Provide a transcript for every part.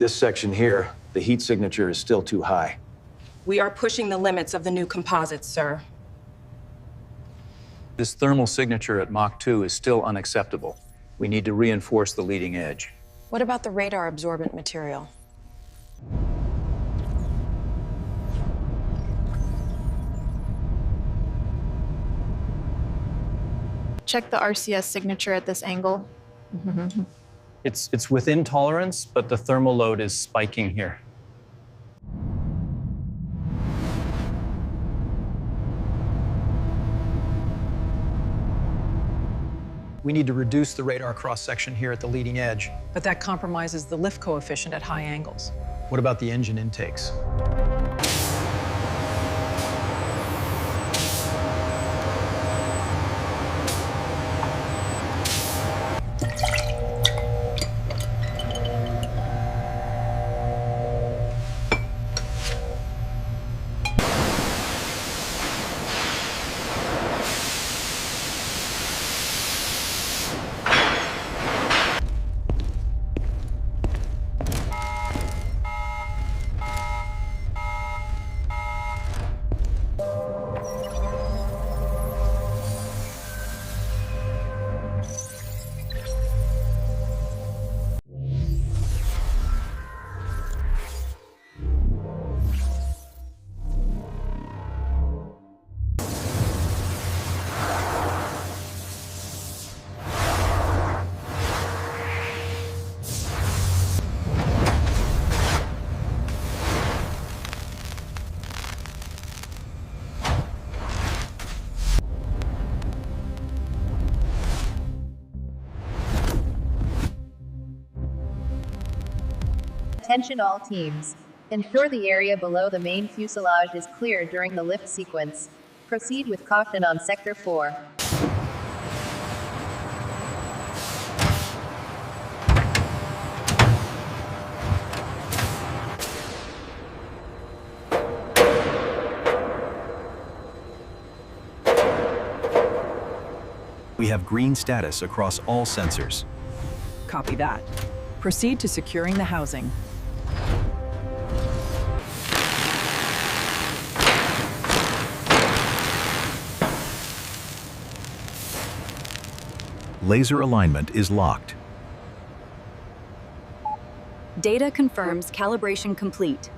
This section here, the heat signature is still too high. We are pushing the limits of the new composites, sir. This thermal signature at Mach 2 is still unacceptable. We need to reinforce the leading edge. What about the radar absorbent material? Check the RCS signature at this angle. It's within tolerance, but the thermal load is spiking here. We need to reduce the radar cross-section here at the leading edge. But that compromises the lift coefficient at high angles. What about the engine intakes? Attention all teams. Ensure the area below the main fuselage is clear during the lift sequence. Proceed with caution on Sector 4. We have green status across all sensors. Copy that. Proceed to securing the housing. Laser alignment is locked. Data confirms calibration complete.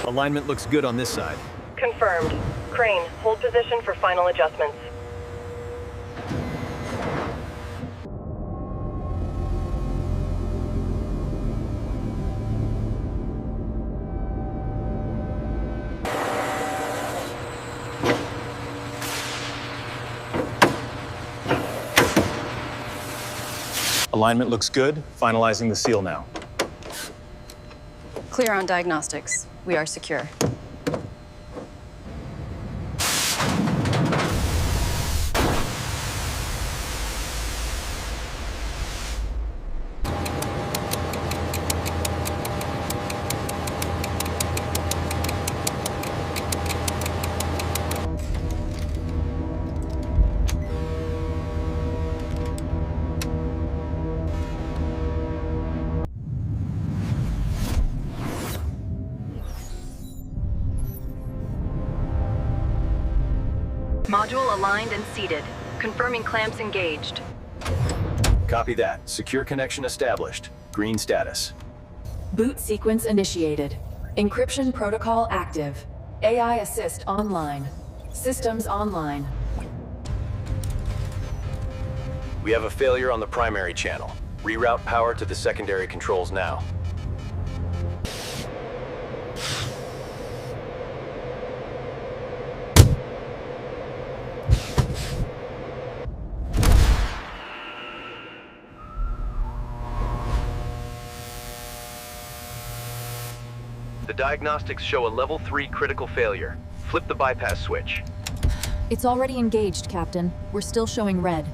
Alignment looks good on this side. Confirmed. Crane, hold position for final adjustments. Alignment looks good. Finalizing the seal now. Clear on diagnostics. We are secure. Module aligned and seated. Confirming clamps engaged. Copy that. Secure connection established. Green status. Boot sequence initiated. Encryption protocol active. AI assist online. Systems online. We have a failure on the primary channel. Reroute power to the secondary controls now. The diagnostics show a level 3 critical failure. Flip the bypass switch. It's already engaged, Captain. We're still showing red.